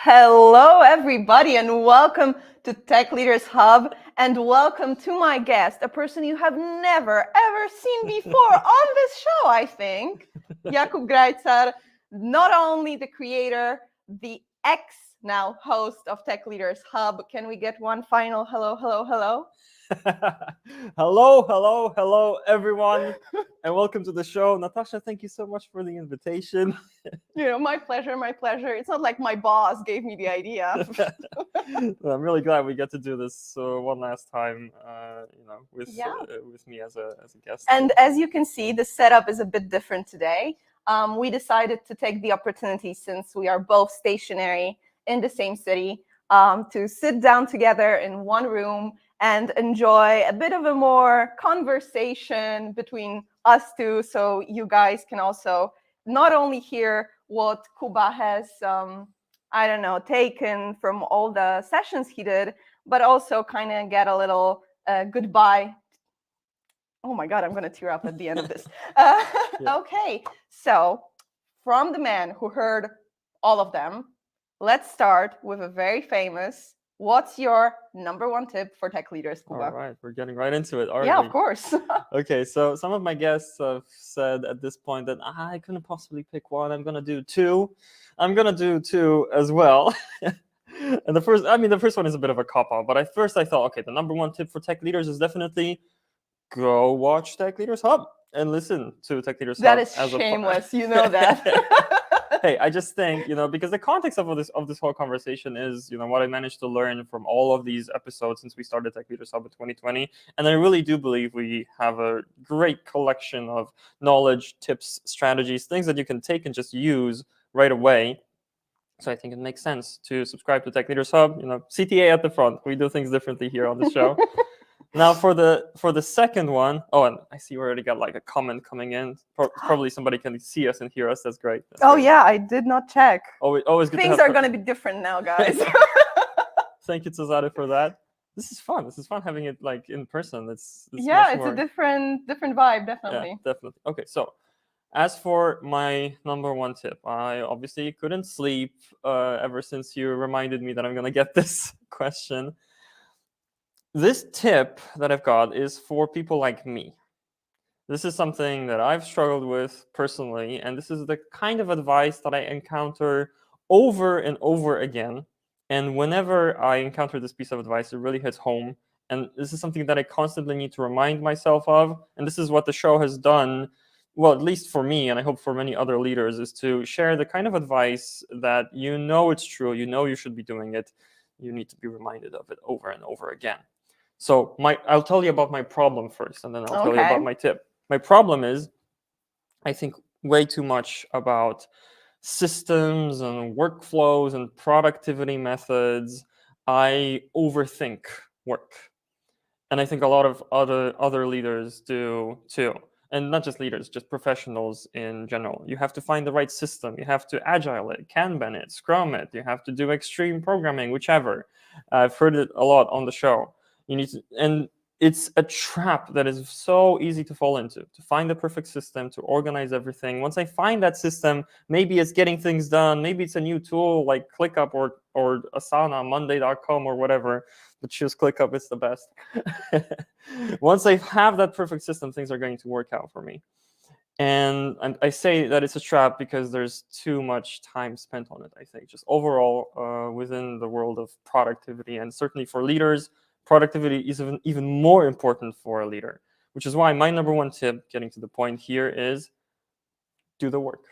Hello, everybody, and welcome to Tech Leaders Hub, and welcome to my guest, a person you have never, ever seen before on this show, I think, Jakub Grajcar, not only the creator, the now host of Tech Leaders Hub. Can we get one final hello, hello, hello? Hello, everyone, and welcome to the show. Natasza, thank you so much for the invitation. My pleasure, my pleasure. It's not like my boss gave me the idea. I'm really glad we get to do this one last time, with me as a guest. And as you can see, the setup is a bit different today. We decided to take the opportunity, since we are both stationary in the same city, to sit down together in one room and enjoy a bit of a more conversation between us two, so you guys can also not only hear what Kuba has, taken from all the sessions he did, but also kind of get a little goodbye. Oh my God, I'm going to tear up at the end of this. Okay, so from the man who heard all of them, let's start with a very famous, what's your number one tip for tech leaders, Kuba? All right, we're getting right into it, aren't we? Yeah, of course. Okay, so some of my guests have said at this point that I couldn't possibly pick one. I'm going to do two. I'm going to do two as well. And the first one is a bit of a cop-out, but at first I thought, okay, the number one tip for tech leaders is definitely go watch Tech Leaders Hub and listen to Tech Leaders Hub. That is shameless, you know that. Hey, I just think, because the context of this whole conversation is, what I managed to learn from all of these episodes since we started Tech Leaders Hub in 2020. And I really do believe we have a great collection of knowledge, tips, strategies, things that you can take and just use right away. So I think it makes sense to subscribe to Tech Leaders Hub. CTA at the front. We do things differently here on the show. Now for the second one, and I see we already got like a comment coming in. Probably somebody can see us and hear us. That's great. Great. Yeah, I did not check. Always good. Things are going to be different now, guys. Thank you, Cesare, for that. This is fun. This is fun having it like in person. It's a different vibe, definitely. Yeah, definitely. Okay, so as for my number one tip, I obviously couldn't sleep ever since you reminded me that I'm going to get this question. This tip that I've got is for people like me. This is something that I've struggled with personally, and this is the kind of advice that I encounter over and over again. And whenever I encounter this piece of advice, it really hits home. And this is something that I constantly need to remind myself of. And this is what the show has done, well, at least for me, and I hope for many other leaders, is to share the kind of advice that it's true, you should be doing it. You need to be reminded of it over and over again. So I'll tell you about my problem first, and then I'll tell you about my tip. My problem is I think way too much about systems and workflows and productivity methods. I overthink work. And I think a lot of other leaders do too. And not just leaders, just professionals in general. You have to find the right system. You have to agile it, Kanban it, Scrum it. You have to do extreme programming, whichever. I've heard it a lot on the show. And it's a trap that is so easy to fall into, to find the perfect system, to organize everything. Once I find that system, maybe it's getting things done. Maybe it's a new tool like ClickUp or Asana, Monday.com or whatever. But choose ClickUp, it's the best. Once I have that perfect system, things are going to work out for me. And I say that it's a trap because there's too much time spent on it, I think, just overall within the world of productivity. And certainly for leaders, productivity is even more important for a leader, which is why my number one tip, getting to the point here, is do the work.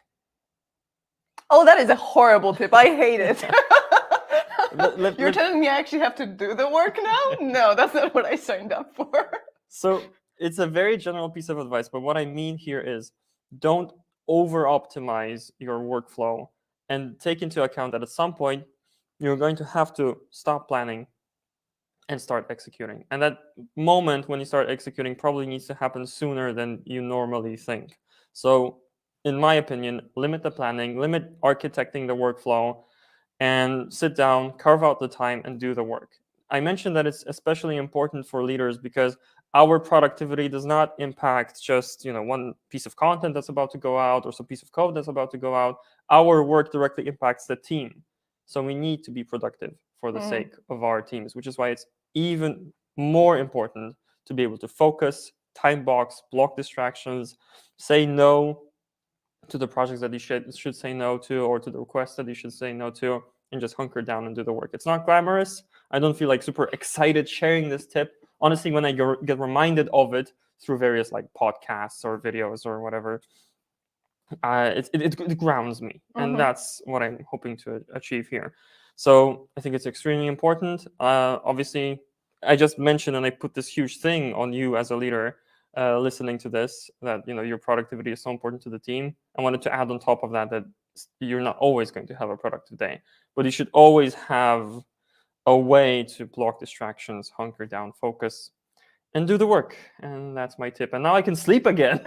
Oh, that is a horrible tip. I hate it. You're telling me I actually have to do the work now? No, that's not what I signed up for. So it's a very general piece of advice, but what I mean here is don't over-optimize your workflow and take into account that at some point you're going to have to stop planning and start executing. And that moment when you start executing probably needs to happen sooner than you normally think. So in my opinion, limit the planning, limit architecting the workflow, and sit down, carve out the time, and do the work. I mentioned that it's especially important for leaders because our productivity does not impact just one piece of content that's about to go out or some piece of code that's about to go out. Our work directly impacts the team. So we need to be productive for the sake of our teams, which is why it's even more important to be able to focus, time box, block distractions, say no to the projects that you should say no to, or to the requests that you should say no to, and just hunker down and do the work. It's not glamorous. I don't feel like super excited sharing this tip. Honestly, when I get reminded of it through various like podcasts or videos or whatever, it grounds me, and that's what I'm hoping to achieve here. So I think it's extremely important. Obviously, I just mentioned and I put this huge thing on you as a leader, listening to this, that your productivity is so important to the team. I wanted to add on top of that you're not always going to have a productive day, but you should always have a way to block distractions, hunker down, focus, and do the work. And that's my tip. And now I can sleep again.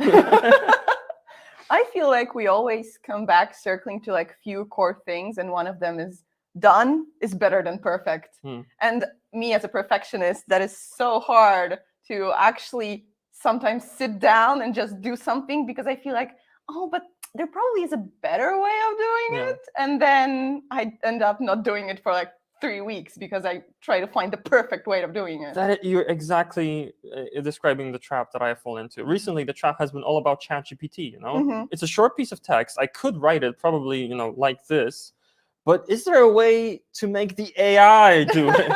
I feel like we always come back circling to like few core things, and one of them is done is better than perfect. And me as a perfectionist, that is so hard to actually sometimes sit down and just do something, because I feel like, oh, but there probably is a better way of doing it. And then I end up not doing it for like 3 weeks because I try to find the perfect way of doing it. That you're exactly describing the trap that I fall into. Recently, the trap has been all about ChatGPT. It's a short piece of text. I could write it probably, like this. But is there a way to make the AI do it?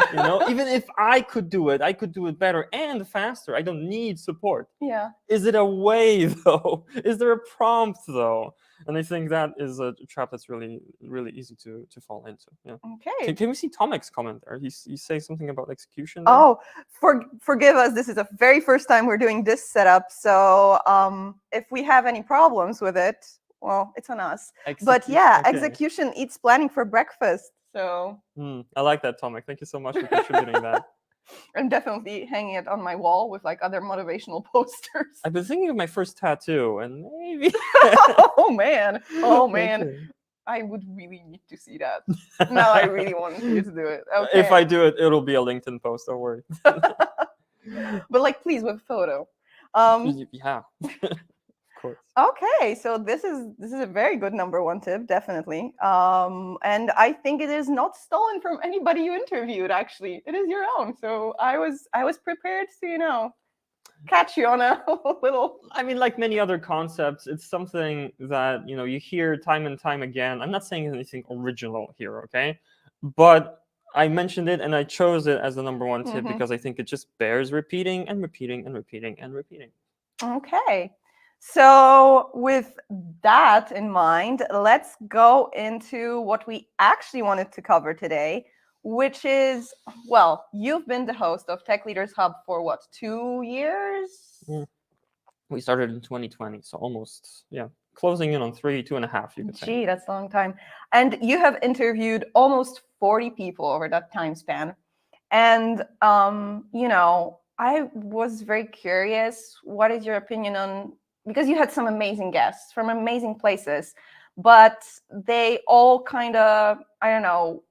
Even if I could do it better and faster. I don't need support. Yeah. Is it a way though? Is there a prompt though? And I think that is a trap that's really, really easy to fall into. Yeah. Okay. Can we see Tomek's comment there? He says something about execution. There. Oh, forgive us. This is the very first time we're doing this setup. So if we have any problems with it, well, it's on us. But yeah, okay. Execution eats planning for breakfast. So I like that, Tomek. Thank you so much for contributing that. I'm definitely hanging it on my wall with like other motivational posters. I've been thinking of my first tattoo, and maybe. Oh man! I would really need to see that. Now I really want you to do it. Okay. If I do it, it'll be a LinkedIn post. Don't worry. But like, please, with a photo. Yeah. Okay, so this is a very good number one tip, definitely. And I think it is not stolen from anybody you interviewed. Actually, it is your own. So I was prepared to catch you on a little. I mean, like many other concepts, it's something that you hear time and time again. I'm not saying anything original here, okay? But I mentioned it and I chose it as the number one tip because I think it just bears repeating and repeating and repeating and repeating. Okay. So with that in mind, let's go into what we actually wanted to cover today, which is, well, you've been the host of Tech Leaders Hub for what, 2 years? We started in 2020, so almost, closing in on 2.5, you could say. Gee, that's a long time. And you have interviewed almost 40 people over that time span. And, I was very curious, what is your opinion on, because you had some amazing guests from amazing places, but they all kind of, I don't know,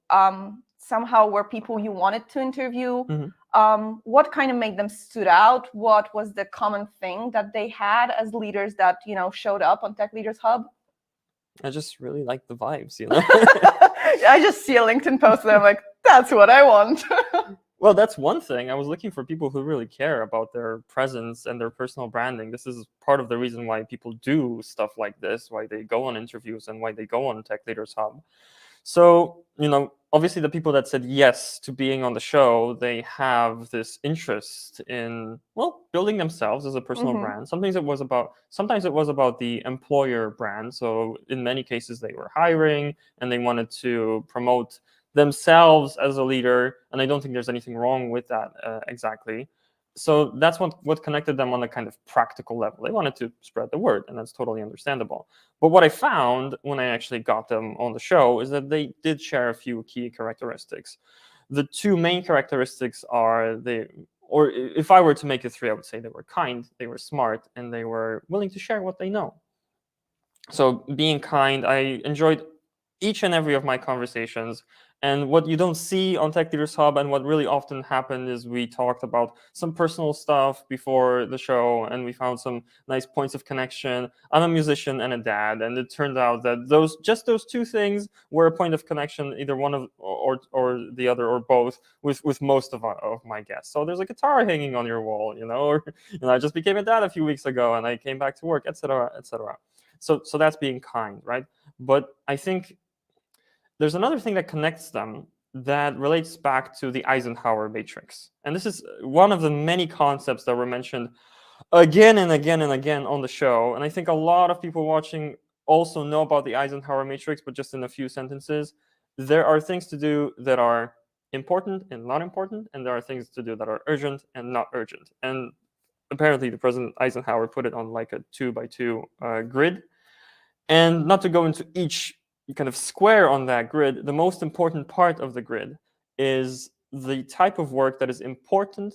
somehow were people you wanted to interview. What kind of made them stood out? What was the common thing that they had as leaders that, showed up on Tech Leaders Hub? I just really like the vibes, I just see a LinkedIn post and I'm like, that's what I want. Well, that's one thing. I was looking for people who really care about their presence and their personal branding. This is part of the reason why people do stuff like this, why they go on interviews and why they go on Tech Leaders Hub. So, obviously the people that said yes to being on the show, they have this interest in, building themselves as a personal brand. Sometimes it was about the employer brand. So in many cases they were hiring and they wanted to promote themselves as a leader, and I don't think there's anything wrong with that exactly. So that's what connected them on a kind of practical level. They wanted to spread the word, and that's totally understandable. But what I found when I actually got them on the show is that they did share a few key characteristics. The two main characteristics are or if I were to make it 3, I would say they were kind, they were smart, and they were willing to share what they know. So being kind, I enjoyed each and every of my conversations. And what you don't see on Tech Leaders Hub, and what really often happened, is we talked about some personal stuff before the show, and we found some nice points of connection. I'm a musician and a dad, and it turned out that those 2 things were a point of connection, either one of or the other, or both, with most of my guests. So there's a guitar hanging on your wall, or I just became a dad a few weeks ago, and I came back to work, etc., etc. So that's being kind, right? But I think there's another thing that connects them that relates back to the Eisenhower matrix. And this is one of the many concepts that were mentioned again and again and again on the show. And I think a lot of people watching also know about the Eisenhower matrix, but just in a few sentences. There are things to do that are important and not important, and there are things to do that are urgent and not urgent. And apparently the President Eisenhower put it on like a 2x2 grid. And not to go into each kind of square on that grid, the most important part of the grid is the type of work that is important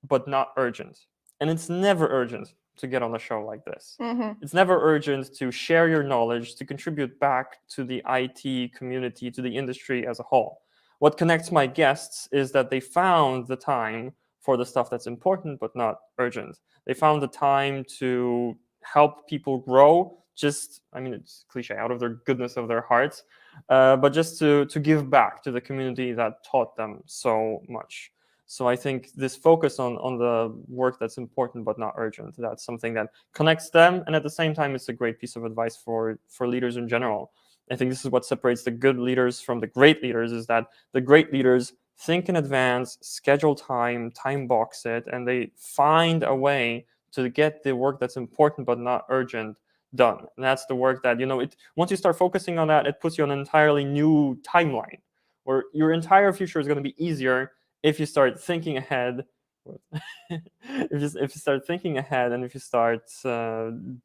but not urgent. And it's never urgent to get on a show like this. It's never urgent to share your knowledge, to contribute back to the IT community, to the industry as a whole. What connects my guests is that they found the time for the stuff that's important but not urgent. They found the time to help people grow, it's cliche, out of their goodness of their hearts, but just to give back to the community that taught them so much. So I think this focus on the work that's important but not urgent, that's something that connects them, and at the same time, it's a great piece of advice for leaders in general. I think this is what separates the good leaders from the great leaders, is that the great leaders think in advance, schedule time box it, and they find a way to get the work that's important but not urgent done. And that's the work that, once you start focusing on that, it puts you on an entirely new timeline where your entire future is going to be easier if you start thinking ahead. if you start thinking ahead, and if you start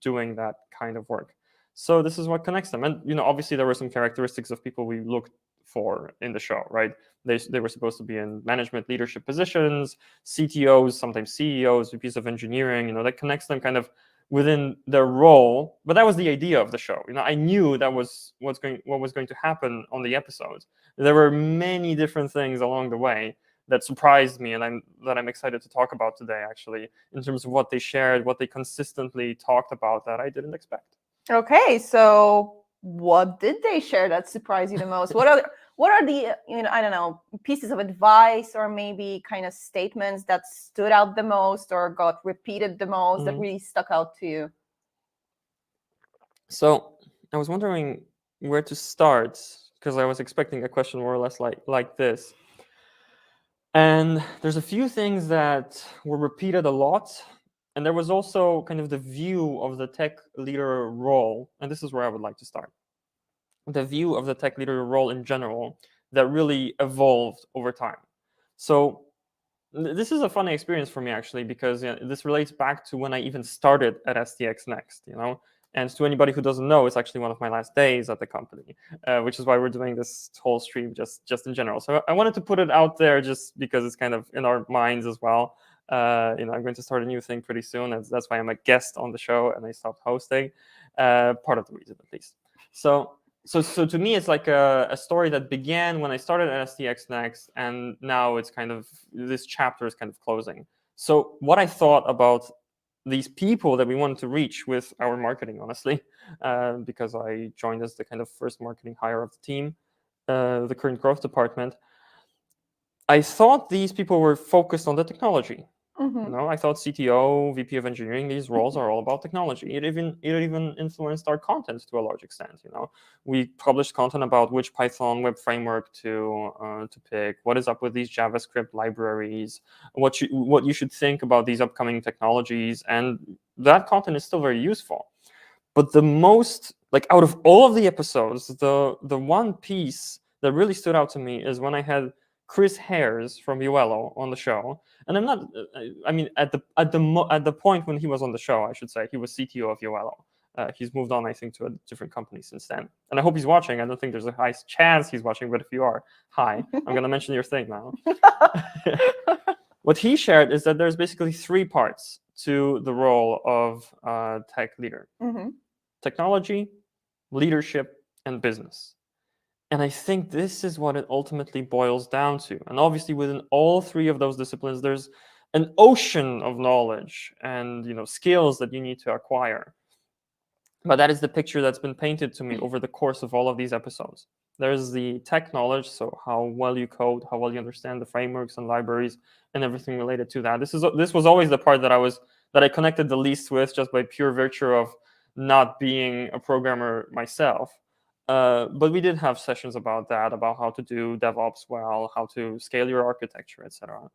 doing that kind of work. So this is what connects them. And obviously there were some characteristics of people we looked for in the show, right? They were supposed to be in management leadership positions, CTOs, sometimes CEOs, VPs of engineering, that connects them kind of within their role. But that was the idea of the show. I knew that was what was going to happen on the episodes. There were many different things along the way that surprised me, and I'm excited to talk about today, actually, in terms of what they shared, what they consistently talked about that I didn't expect. Okay, so what did they share that surprised you the most? What are the I don't know, pieces of advice, or maybe kind of statements that stood out the most or got repeated the most, that really stuck out to you? So I was wondering where to start, because I was expecting a question more or less like this. And there's a few things that were repeated a lot. And there was also kind of the view of the tech leader role. And this is where I would like to start. The view of the tech leader role in general that really evolved over time. So this is a funny experience for me, actually, because this relates back to when I even started at STX Next, And to anybody who doesn't know, it's actually one of my last days at the company, which is why we're doing this whole stream just in general. So I wanted to put it out there just because it's kind of in our minds as well. I'm going to start a new thing pretty soon. That's why I'm a guest on the show and I stopped hosting. Part of the reason, at least. So to me, it's like a story that began when I started at STX Next, and now it's kind of, this chapter is kind of closing. So what I thought about these people that we wanted to reach with our marketing, honestly, because I joined as the kind of first marketing hire of the team, the current growth department, I thought these people were focused on the technology. I thought CTO, VP of engineering, these roles are all about technology. It even influenced our content to a large extent. We published content about which Python web framework to pick, what is up with these JavaScript libraries, what you should think about these upcoming technologies, and that content is still very useful. But the most, out of all of the episodes, the one piece that really stood out to me is when I had Chris Hares from Uello on the show. And I'm not, at the point when he was on the show, I should say, he was CTO of Uello. He's moved on, I think, to a different company since then. And I hope he's watching. I don't think there's a high chance he's watching, but if you are, hi, I'm going to mention your thing now. What he shared is that there's basically 3 parts to the role of tech leader. Technology, leadership, and business. And I think this is what it ultimately boils down to. And obviously within all three of those disciplines, there's an ocean of knowledge and skills that you need to acquire. But that is the picture that's been painted to me over the course of all of these episodes. There's the tech knowledge, so how well you code, how well you understand the frameworks and libraries and everything related to that. This was always the part that I connected the least with, just by pure virtue of not being a programmer myself. But we did have sessions about that, about how to do DevOps well, how to scale your architecture, etc.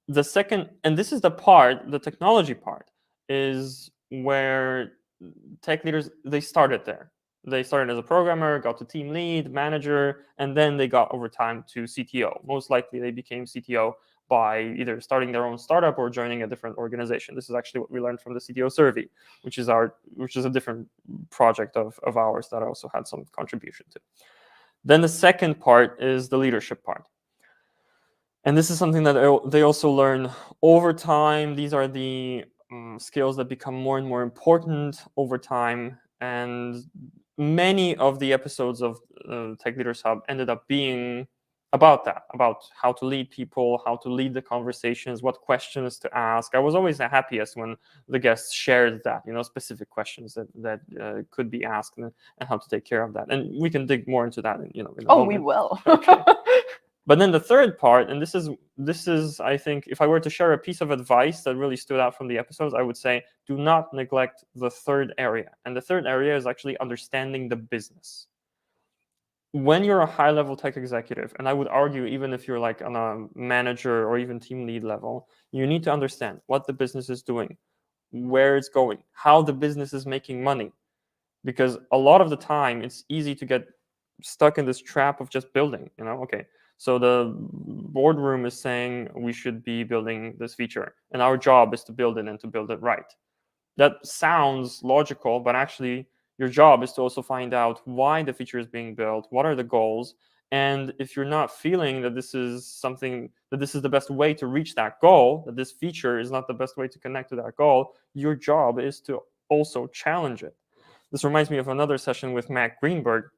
The second, and this is the part, the technology part, is where tech leaders, they started there. They started as a programmer, got to team lead, manager, and then they got over time to CTO. Most likely they became CTO by either starting their own startup or joining a different organization. This is actually what we learned from the CTO survey, which is a different project of ours that I also had some contribution to. Then the second part is the leadership part. And this is something that they also learn over time. These are the skills that become more and more important over time. And many of the episodes of Tech Leaders Hub ended up being about that, about how to lead people, how to lead the conversations, what questions to ask. I was always the happiest when the guests shared that, specific questions that could be asked and how to take care of that. And we can dig more into that, in a moment. We will. Okay. But then the third part, and this is, I think, if I were to share a piece of advice that really stood out from the episodes, I would say, do not neglect the third area. And the third area is actually understanding the business. When you're a high-level tech executive, and I would argue even if you're like on a manager or even team lead level, you need to understand what the business is doing, where it's going, how the business is making money. Because a lot of the time, it's easy to get stuck in this trap of just building, okay. So the boardroom is saying we should be building this feature, and our job is to build it and to build it right. That sounds logical, but actually your job is to also find out why the feature is being built, what are the goals, and if you're not feeling that this is the best way to reach that goal, that this feature is not the best way to connect to that goal, your job is to also challenge it. This reminds me of another session with Matt Greenberg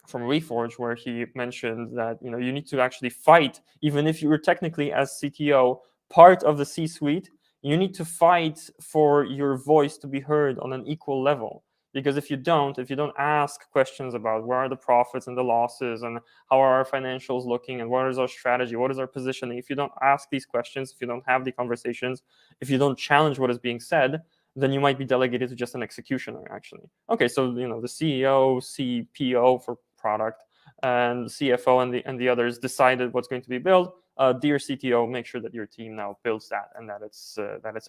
from Reforge, where he mentioned that you need to actually fight, even if you were technically, as CTO, part of the C-suite, you need to fight for your voice to be heard on an equal level. Because if you don't ask questions about where are the profits and the losses and how are our financials looking and what is our strategy, what is our positioning, if you don't ask these questions, if you don't have the conversations, if you don't challenge what is being said, then you might be delegated to just an executioner, actually. Okay, so the CEO, CPO for product, and CFO and the others decided what's going to be built. Dear CTO, make sure that your team now builds that and that it's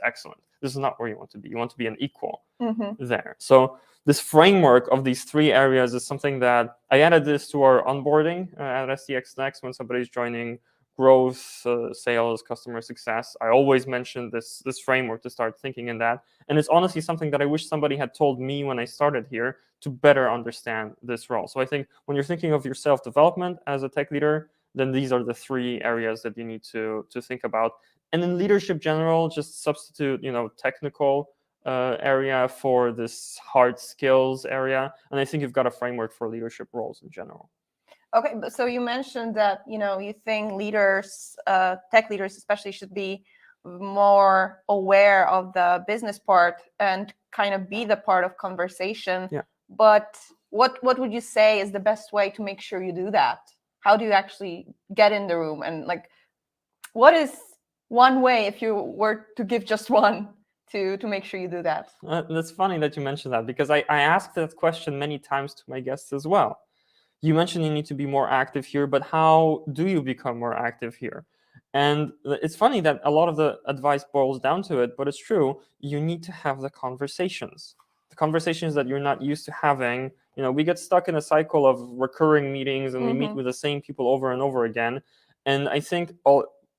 excellent. This is not where you want to be. You want to be an equal there. So this framework of these three areas is something that I added this to our onboarding at STX Next when somebody's joining growth, sales, customer success. I always mention this framework to start thinking in that. And it's honestly something that I wish somebody had told me when I started here to better understand this role. So I think when you're thinking of your self-development as a tech leader, then these are the three areas that you need to think about. And in leadership general, just substitute, technical area for this hard skills area. And I think you've got a framework for leadership roles in general. Okay, but so you mentioned that you think leaders, tech leaders especially, should be more aware of the business part and kind of be the part of conversation. Yeah. But what would you say is the best way to make sure you do that? How do you actually get in the room? And what is one way, if you were to give just one, to make sure you do that? That's funny that you mentioned that, because I asked that question many times to my guests as well. You mentioned you need to be more active here, but how do you become more active here? And it's funny that a lot of the advice boils down to it, but it's true. You need to have the conversations that you're not used to having. We get stuck in a cycle of recurring meetings and we meet with the same people over and over again. And I think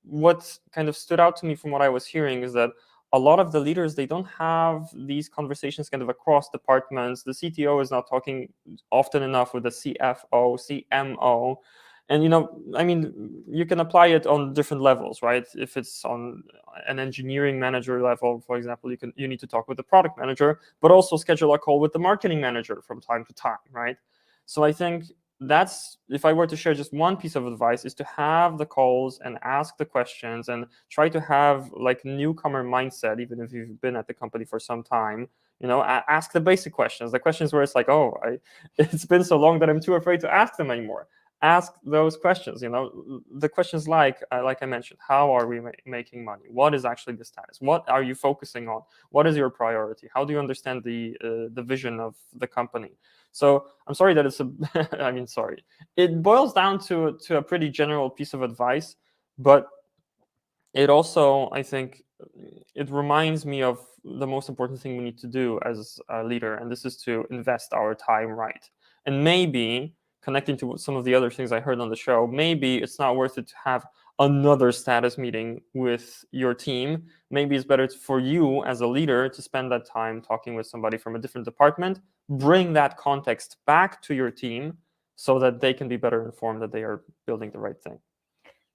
what kind of stood out to me from what I was hearing is that a lot of the leaders, they don't have these conversations kind of across departments. The CTO is not talking often enough with the CFO, CMO. And, you can apply it on different levels, right? If it's on an engineering manager level, for example, you need to talk with the product manager, but also schedule a call with the marketing manager from time to time, right? So I think that's, if I were to share just one piece of advice, is to have the calls and ask the questions and try to have like newcomer mindset, even if you've been at the company for some time. Ask the basic questions, the questions where it's like, oh, it's been so long that I'm too afraid to ask them anymore. Ask those questions, the questions like I mentioned, how are we making money? What is actually the status? What are you focusing on? What is your priority? How do you understand the vision of the company? So I'm sorry that it's sorry. It boils down to a pretty general piece of advice, but it also, I think, it reminds me of the most important thing we need to do as a leader, and this is to invest our time right. And maybe, connecting to some of the other things I heard on the show, maybe it's not worth it to have another status meeting with your team. Maybe it's better for you as a leader to spend that time talking with somebody from a different department, bring that context back to your team so that they can be better informed that they are building the right thing.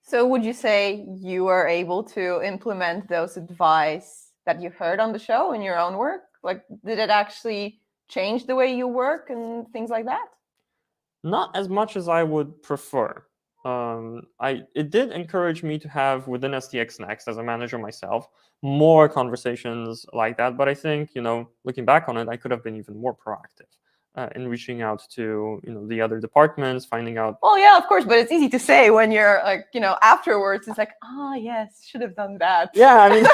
So would you say you were able to implement those advice that you heard on the show in your own work? Like, did it actually change the way you work and things like that? Not as much as I would prefer. It did encourage me to have, within STX Next, as a manager myself, more conversations like that. But I think, looking back on it, I could have been even more proactive in reaching out to, the other departments, finding out. Well, yeah, of course, but it's easy to say when you're like, afterwards, it's like, yes, should have done that. Yeah,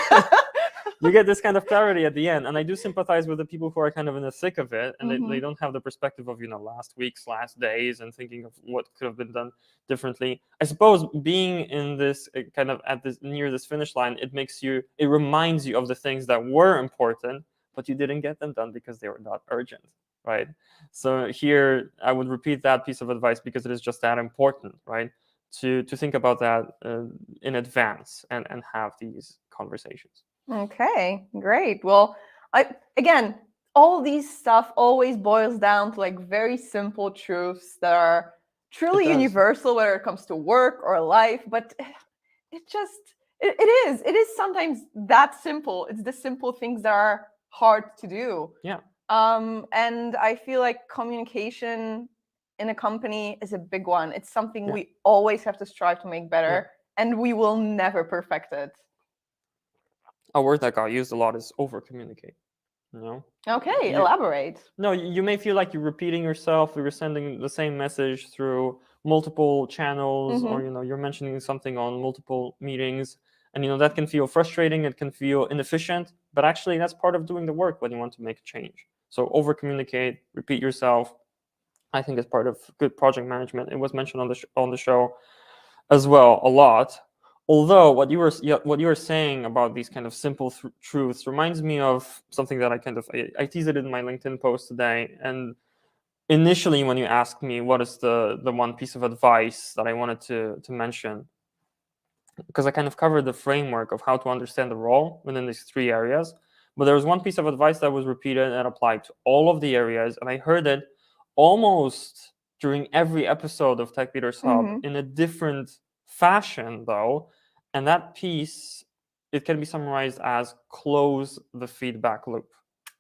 you get this kind of clarity at the end. And I do sympathize with the people who are kind of in the thick of it, and they don't have the perspective of, last week's, last days, and thinking of what could have been done differently. I suppose being in this kind of near this finish line, it reminds you of the things that were important, but you didn't get them done because they were not urgent, right? So here, I would repeat that piece of advice because it is just that important, right? To think about that in advance and have these conversations. Okay, great. Well, again, all these stuff always boils down to like very simple truths that are truly universal, whether it comes to work or life. But it is sometimes that simple. It's the simple things that are hard to do. Yeah. And I feel like communication in a company is a big one. It's something we always have to strive to make better, and we will never perfect it. A word that got used a lot is over-communicate. Okay, elaborate. No, you may feel like you're repeating yourself, you're sending the same message through multiple channels, or you're mentioning something on multiple meetings, and that can feel frustrating, it can feel inefficient, but actually that's part of doing the work when you want to make a change. So over-communicate, repeat yourself, I think is part of good project management. It was mentioned on the show as well a lot. Although what you were saying about these kind of simple truths reminds me of something that I teased it in my LinkedIn post today. And initially, when you asked me what is the one piece of advice that I wanted to mention, because I kind of covered the framework of how to understand the role within these three areas, but there was one piece of advice that was repeated and applied to all of the areas, and I heard it almost during every episode of Tech Leaders Hub in a different fashion, though. And that piece, it can be summarized as close the feedback loop.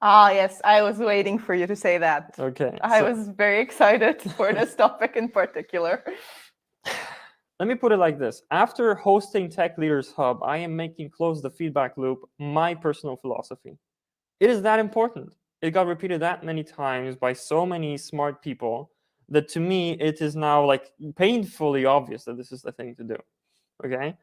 Yes, I was waiting for you to say that. Okay. I was very excited for this topic in particular. Let me put it like this. After hosting Tech Leaders Hub, I am making close the feedback loop my personal philosophy. It is that important. It got repeated that many times by so many smart people that to me, it is now like painfully obvious that this is the thing to do. Okay.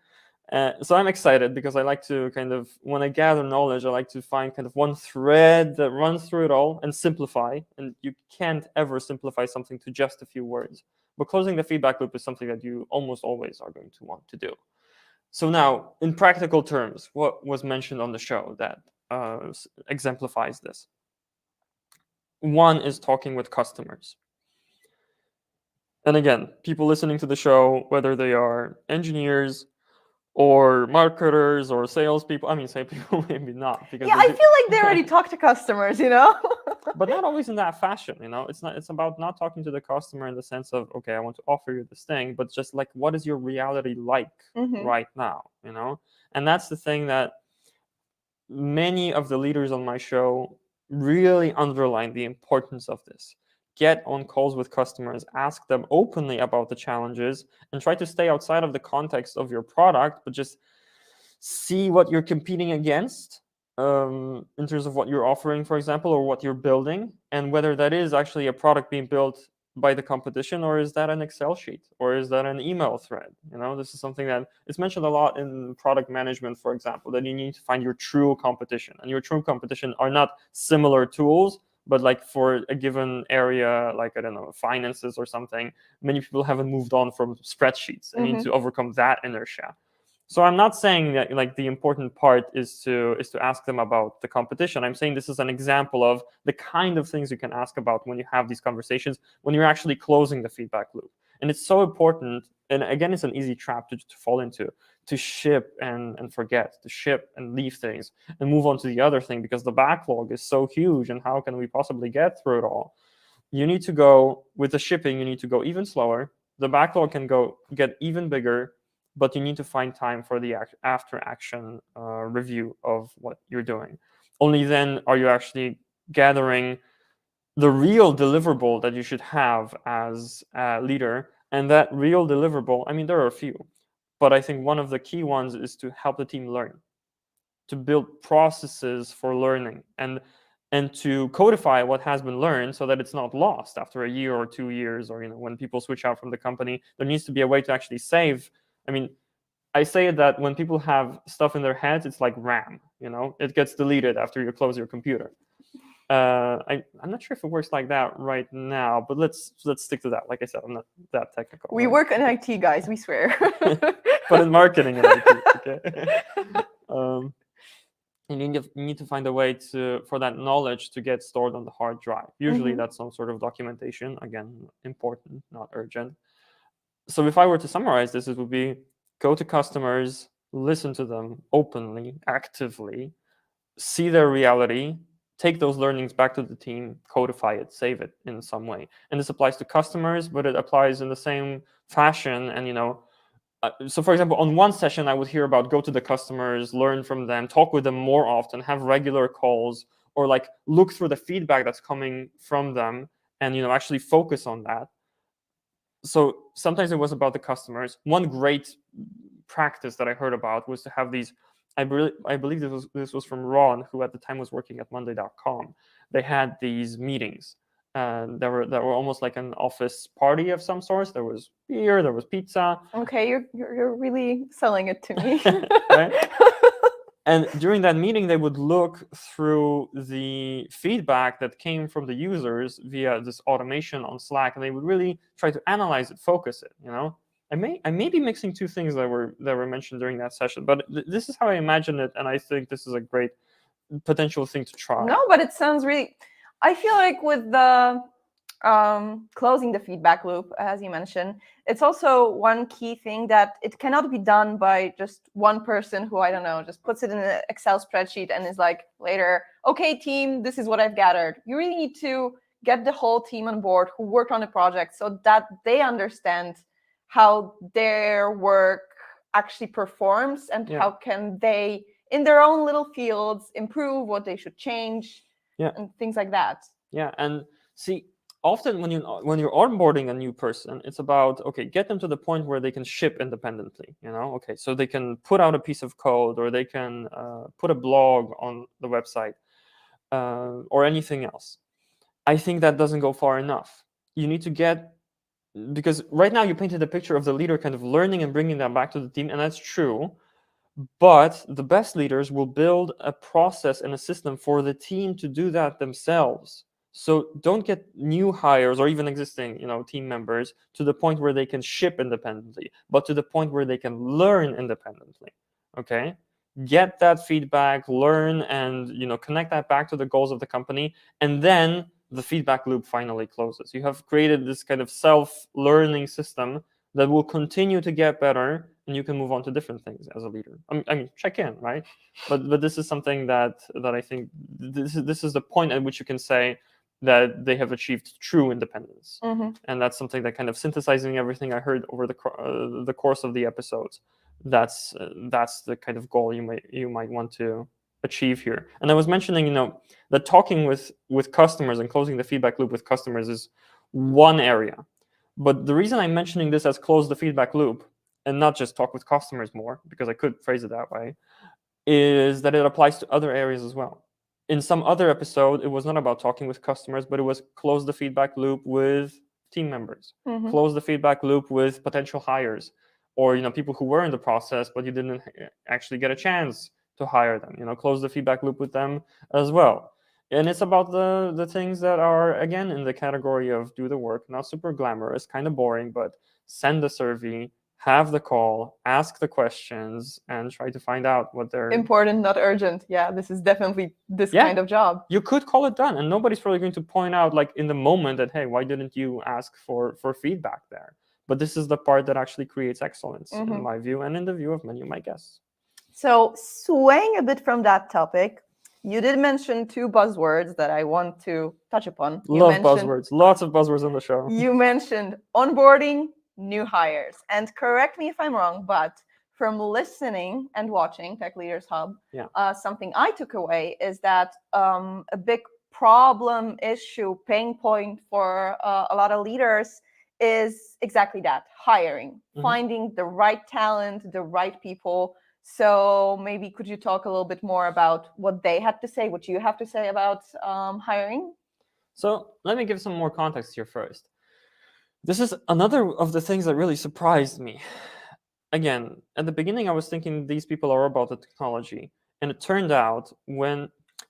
So I'm excited because I like to kind of, when I gather knowledge, I like to find kind of one thread that runs through it all and simplify. And you can't ever simplify something to just a few words. But closing the feedback loop is something that you almost always are going to want to do. So now, in practical terms, what was mentioned on the show that exemplifies this? One is talking with customers. And again, people listening to the show, whether they are engineers, or marketers or salespeople. Salespeople maybe not, because I feel like they already talk to customers, but not always in that fashion. It's about not talking to the customer in the sense of, okay, I want to offer you this thing, but just like, what is your reality like right now? And that's the thing that many of the leaders on my show really underline the importance of this. get on calls with customers, ask them openly about the challenges, and try to stay outside of the context of your product, but just see what you're competing against in terms of what you're offering, for example, or what you're building, and whether that is actually a product being built by the competition, or is that an Excel sheet, or is that an email thread? This is something that is mentioned a lot in product management, for example, that you need to find your true competition, and your true competition are not similar tools, but like for a given area, like, I don't know, finances or something, many people haven't moved on from spreadsheets and need to overcome that inertia. So I'm not saying that like the important part is to ask them about the competition. I'm saying this is an example of the kind of things you can ask about when you have these conversations, when you're actually closing the feedback loop. And it's so important. And again, it's an easy trap to fall into, to ship and forget, to ship and leave things and move on to the other thing, because the backlog is so huge. And how can we possibly get through it all? You need to go with the shipping. You need to go even slower. The backlog can get even bigger, but you need to find time for the after-action review of what you're doing. Only then are you actually gathering the real deliverable that you should have as a leader. And that real deliverable, I mean, there are a few, but I think one of the key ones is to help the team learn, to build processes for learning, and to codify what has been learned so that it's not lost after a year or 2 years, or when people switch out from the company. There needs to be a way to actually save. I mean, I say that when people have stuff in their heads, it's like RAM. It gets deleted after you close your computer. I'm not sure if it works like that right now, but let's stick to that. Like I said, I'm not that technical. We work in IT, guys. We swear. But in marketing and IT, okay. And you need to find a way for that knowledge to get stored on the hard drive. Usually that's some sort of documentation. Again, important, not urgent. So if I were to summarize this, it would be: go to customers, listen to them openly, actively, see their reality, take those learnings back to the team, codify it, save it in some way. And this applies to customers, but it applies in the same fashion. And so for example, on one session, I would hear about go to the customers, learn from them, talk with them more often, have regular calls, or like look through the feedback that's coming from them, and actually focus on that. So sometimes it was about the customers. One great practice that I heard about was to have these. I believe this was from Ron, who at the time was working at Monday.com. They had these meetings. That were almost like an office party of some sort. There was beer, there was pizza. Okay, you're really selling it to me. Right? And during that meeting, they would look through the feedback that came from the users via this automation on Slack, and they would really try to analyze it, focus it. I may be mixing two things that were mentioned during that session, but this is how I imagine it, and I think this is a great potential thing to try. No, but it sounds really. I feel like with the closing the feedback loop, as you mentioned, it's also one key thing that it cannot be done by just one person who, I don't know, just puts it in an Excel spreadsheet and is like later, okay, team, this is what I've gathered. You really need to get the whole team on board who worked on the project so that they understand how their work actually performs and how can they, in their own little fields, improve, what they should change, and things like that. Yeah, and see, often when you're onboarding a new person, it's about, okay, get them to the point where they can ship independently. Okay, so they can put out a piece of code, or they can put a blog on the website, or anything else. I think that doesn't go far enough. You need to because right now you painted a picture of the leader kind of learning and bringing that back to the team, and that's true. But the best leaders will build a process and a system for the team to do that themselves. So don't get new hires or even existing, team members to the point where they can ship independently, but to the point where they can learn independently. Okay? Get that feedback, learn, and connect that back to the goals of the company, and then the feedback loop finally closes. You have created this kind of self-learning system that will continue to get better, and you can move on to different things as a leader. I mean, check in, right? But this is something that I think this is the point at which you can say that they have achieved true independence, and that's something that kind of synthesizing everything I heard over the course of the episodes. That's the kind of goal you might want to achieve here. And I was mentioning, that talking with customers and closing the feedback loop with customers is one area. But the reason I'm mentioning this as close the feedback loop and not just talk with customers more, because I could phrase it that way, is that it applies to other areas as well. In some other episode, it was not about talking with customers, but it was close the feedback loop with team members, close the feedback loop with potential hires, or people who were in the process, but you didn't actually get a chance to hire them. Close the feedback loop with them as well. And it's about the things that are, again, in the category of do the work, not super glamorous, kind of boring, but send the survey, have the call, ask the questions, and try to find out what they're... Important, not urgent. Yeah, this is definitely this kind of job. You could call it done, and nobody's probably going to point out, like, in the moment that, hey, why didn't you ask for feedback there? But this is the part that actually creates excellence, in my view, and in the view of many of my guests. So swaying a bit from that topic, you did mention two buzzwords that I want to touch upon. Love buzzwords. Lots of buzzwords on the show. You mentioned onboarding new hires. And correct me if I'm wrong, but from listening and watching Tech Leaders Hub, something I took away is that a big problem, issue, pain point for a lot of leaders is exactly that, hiring, finding the right talent, the right people. So maybe could you talk a little bit more about what they had to say, what you have to say about hiring? So let me give some more context here first. This is another of the things that really surprised me. Again, at the beginning, I was thinking these people are about the technology. And it turned out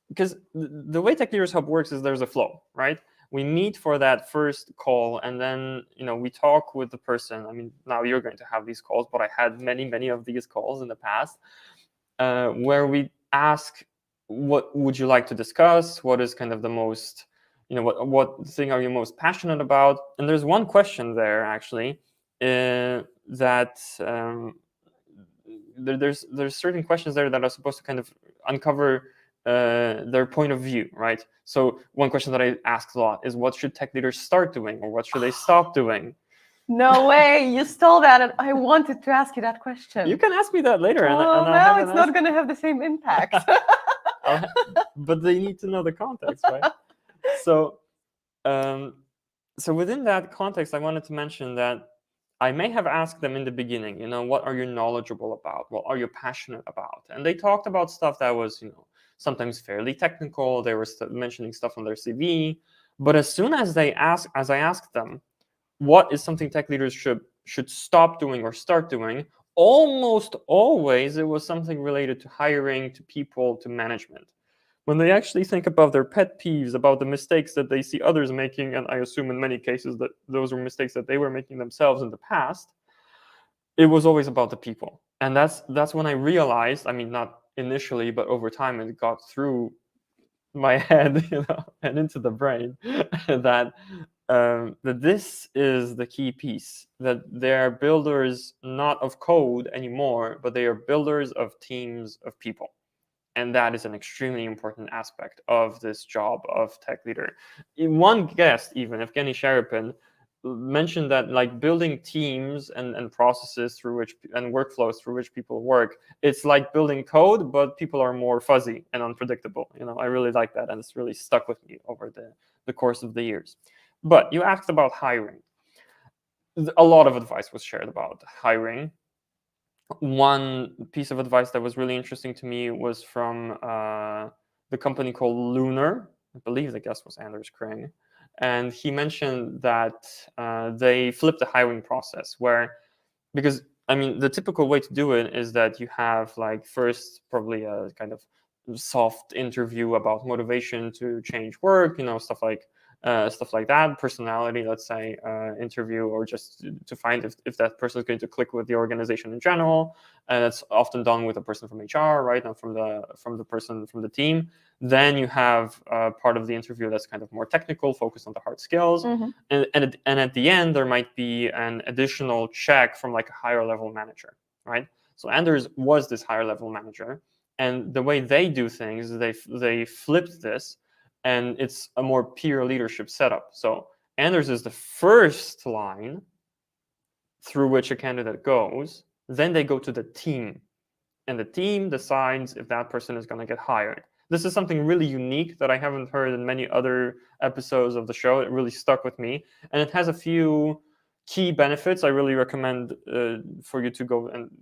because the way Tech Leaders Hub works is there's a flow, right? We meet for that first call, and then we talk with the person. I mean, now you're going to have these calls, but I had many of these calls in the past, where we ask, what would you like to discuss? What is kind of the most, what thing are you most passionate about? And there's one question there actually that there's certain questions there that are supposed to kind of uncover their point of view, right? So one question that I asked a lot is, what should tech leaders start doing, or what should they stop doing? No way, you stole that, and I wanted to ask you that question. You can ask me that later. Oh, no, it's not going to have the same impact. But they need to know the context, right? So within that context, I wanted to mention that I may have asked them in the beginning, what are you knowledgeable about? What are you passionate about? And they talked about stuff that was, sometimes fairly technical. They were mentioning stuff on their CV. But as soon as I asked them, what is something tech leaders should stop doing or start doing, almost always it was something related to hiring, to people, to management. When they actually think about their pet peeves, about the mistakes that they see others making, and I assume in many cases that those were mistakes that they were making themselves in the past, it was always about the people. And that's when I realized, I mean, not initially, but over time it got through my head, and into the brain, that this is the key piece, that they're builders not of code anymore, but they are builders of teams of people. And that is an extremely important aspect of this job of tech leader. One guest, even Evgeny Sharapin, mentioned that, like, building teams and processes through which and workflows through which people work, it's like building code, but people are more fuzzy and unpredictable. I really like that, and it's really stuck with me over the course of the years. But you asked about hiring. A lot of advice was shared about hiring. One piece of advice that was really interesting to me was from the company called Lunar. I believe the guest was Anders Kreng. And he mentioned that they flipped the hiring process, because I mean, the typical way to do it is that you have, like, first probably a kind of soft interview about motivation to change work, stuff like that, personality, let's say, interview, or just to find if that person is going to click with the organization in general. And it's often done with a person from HR, right, and from the person from the team. Then you have part of the interview that's kind of more technical, focused on the hard skills. And at the end, there might be an additional check from, like, a higher level manager, right? So Anders was this higher level manager. And the way they do things, they flipped this, and it's a more peer leadership setup. So Anders is the first line through which a candidate goes. Then they go to the team. and the team decides if that person is going to get hired. This is something really unique that I haven't heard in many other episodes of the show. It really stuck with me, and it has a few key benefits. I really recommend for you to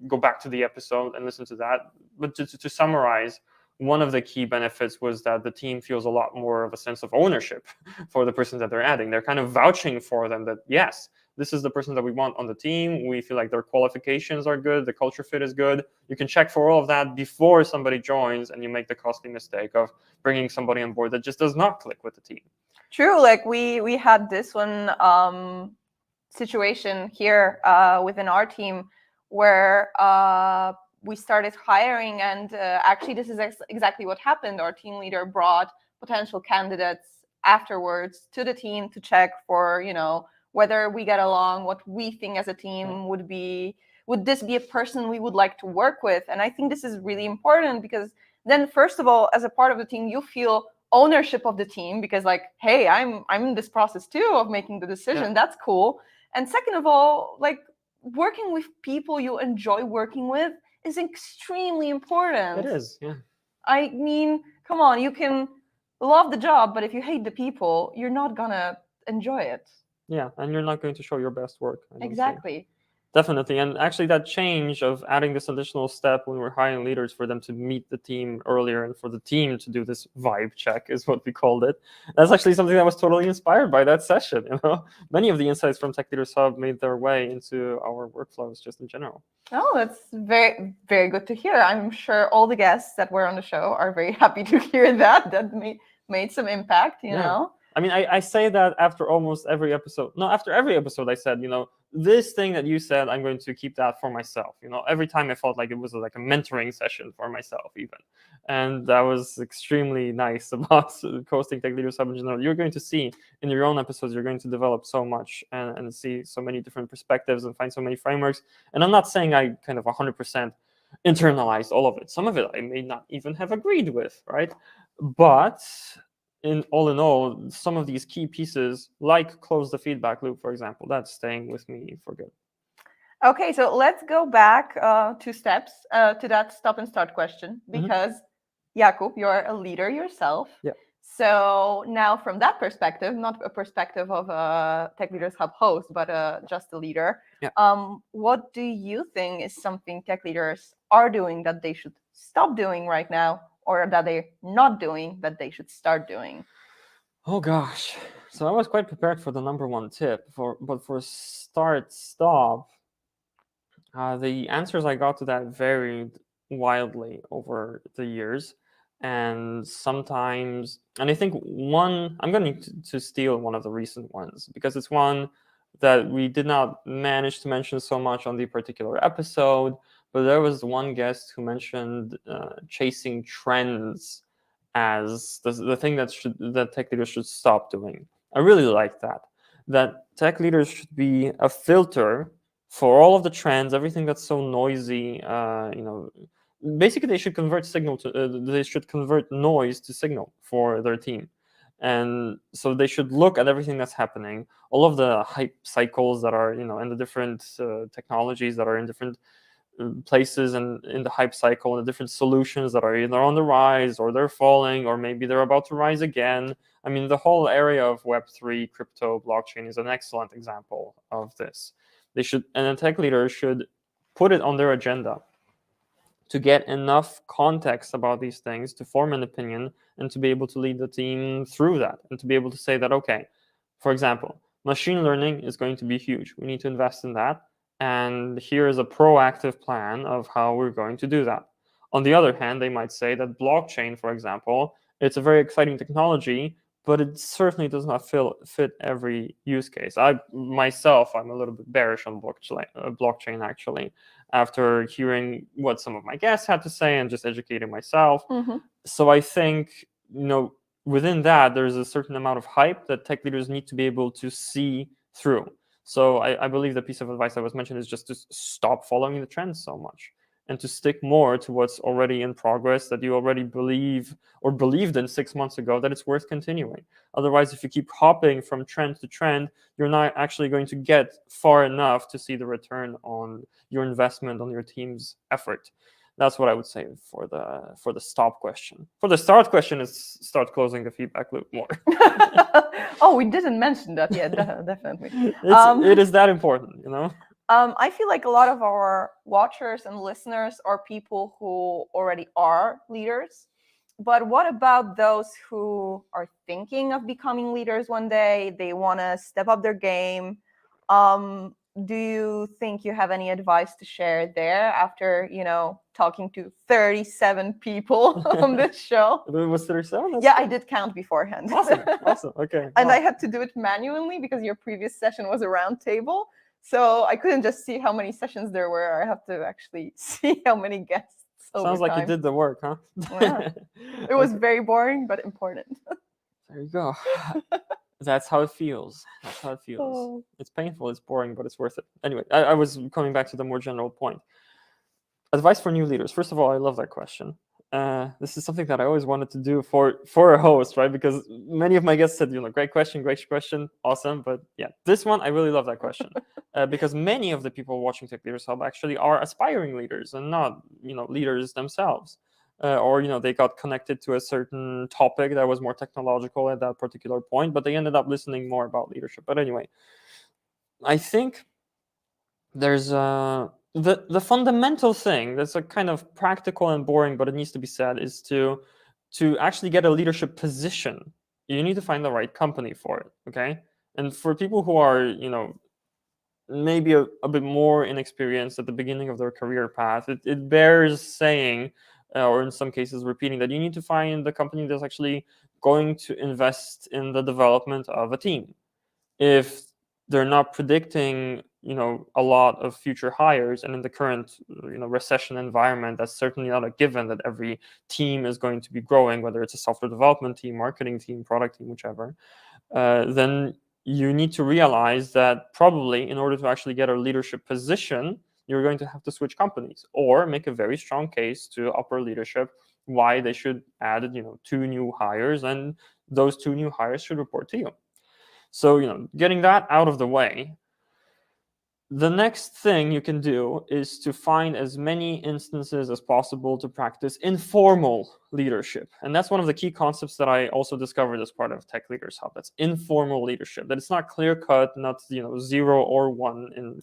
go back to the episode and listen to that. But to summarize, one of the key benefits was that the team feels a lot more of a sense of ownership for the person that they're adding. They're kind of vouching for them that, yes, this is the person that we want on the team. We feel like their qualifications are good. The culture fit is good. You can check for all of that before somebody joins and you make the costly mistake of bringing somebody on board that just does not click with the team. True. Like we had this one situation here within our team where we started hiring, and actually this is exactly what happened. Our team leader brought potential candidates afterwards to the team to check for, whether we get along, what we think as a team would this be a person we would like to work with. And I think this is really important, because then first of all, as a part of the team, you feel ownership of the team, because like, hey, I'm in this process too of making the decision. That's cool. And second of all, like, working with people you enjoy working with is extremely important. It is, yeah. I mean, come on, you can love the job, but if you hate the people, you're not gonna enjoy it. Yeah, and you're not going to show your best work. Exactly. Definitely. And actually that change of adding this additional step when we're hiring leaders for them to meet the team earlier and for the team to do this vibe check is what we called it. That's actually something that was totally inspired by that session. Many of the insights from Tech Leaders Hub made their way into our workflows just in general. Oh, that's very, very good to hear. I'm sure all the guests that were on the show are very happy to hear that made some impact, you know? I mean, I say that after almost every episode. No, after every episode I said, this thing that you said, I'm going to keep that for myself. Every time I felt like it was like a mentoring session for myself even. And that was extremely nice about hosting Tech Leaders Hub in general. You're going to see in your own episodes, you're going to develop so much and see so many different perspectives and find so many frameworks. And I'm not saying I kind of 100% internalized all of it. Some of it I may not even have agreed with, right? But in all, some of these key pieces, like close the feedback loop, for example, that's staying with me for good. Okay, so let's go back 2 steps to that stop and start question, because Jakub, you're a leader yourself. Yeah. So now from that perspective, not a perspective of a Tech Leaders Hub host, but just a leader, what do you think is something tech leaders are doing that they should stop doing right now, or that they're not doing that they should start doing? Oh gosh. So I was quite prepared for the number 1 tip, but for start, stop, the answers I got to that varied wildly over the years. And sometimes, and I think I'm going to steal one of the recent ones, because it's one that we did not manage to mention so much on the particular episode. But there was one guest who mentioned chasing trends as the thing that tech leaders should stop doing. I really like that tech leaders should be a filter for all of the trends, everything that's so noisy. Basically they should convert noise to signal for their team. And so they should look at everything that's happening, all of the hype cycles that are, and the different technologies that are in different places and in the hype cycle, and the different solutions that are either on the rise or they're falling, or maybe they're about to rise again. I mean, the whole area of Web3, crypto, blockchain is an excellent example of this. And a tech leader should put it on their agenda to get enough context about these things to form an opinion and to be able to lead the team through that, and to be able to say that, okay, for example, machine learning is going to be huge. We need to invest in that. And here is a proactive plan of how we're going to do that. On the other hand, they might say that blockchain, for example, it's a very exciting technology, but it certainly does not fit every use case. I'm a little bit bearish on blockchain, actually, after hearing what some of my guests had to say and just educating myself. So I think, within that, there's a certain amount of hype that tech leaders need to be able to see through. So I believe the piece of advice I was mentioned is just to stop following the trends so much, and to stick more to what's already in progress, that you already believe or believed in 6 months ago, that it's worth continuing. Otherwise, if you keep hopping from trend to trend, you're not actually going to get far enough to see the return on your investment, on your team's effort. That's what I would say for the stop question. For the start question, is start closing the feedback loop more. Oh, we didn't mention that yet. Definitely. It is that important, you know. I feel like a lot of our watchers and listeners are people who already are leaders. But what about those who are thinking of becoming leaders one day? They want to step up their game. Do you think you have any advice to share there after, talking to 37 people on this show? It was 37? Yeah, I did count beforehand. Awesome. Okay. And wow. I had to do it manually because your previous session was a round table. So I couldn't just see how many sessions there were. I have to actually see how many guests. Sounds like you did the work, huh? Yeah. It was very boring, but important. There you go. That's how it feels. That's how it feels. Oh. It's painful, it's boring, but it's worth it. Anyway, I was coming back to the more general point. Advice for new leaders. First of all, I love that question. This is something that I always wanted to do for a host, right? Because many of my guests said, great question, awesome. But yeah, this one, I really love that question. Because many of the people watching Tech Leaders Hub actually are aspiring leaders and not, leaders themselves. Or, they got connected to a certain topic that was more technological at that particular point, but they ended up listening more about leadership. But anyway, I think there's the fundamental thing that's a kind of practical and boring, but it needs to be said, is to actually get a leadership position. You need to find the right company for it, okay? And for people who are, maybe a bit more inexperienced at the beginning of their career path, it bears saying, or in some cases repeating, that you need to find the company that's actually going to invest in the development of a team. If they're not predicting, a lot of future hires, and in the current, recession environment, that's certainly not a given that every team is going to be growing, whether it's a software development team, marketing team, product team, whichever, then you need to realize that probably in order to actually get a leadership position, you're going to have to switch companies or make a very strong case to upper leadership why they should add, 2 new hires, and those 2 new hires should report to you. So, getting that out of the way, the next thing you can do is to find as many instances as possible to practice informal leadership. And that's one of the key concepts that I also discovered as part of Tech Leaders Hub. That's informal leadership, that it's not clear-cut, not 0 or 1 in,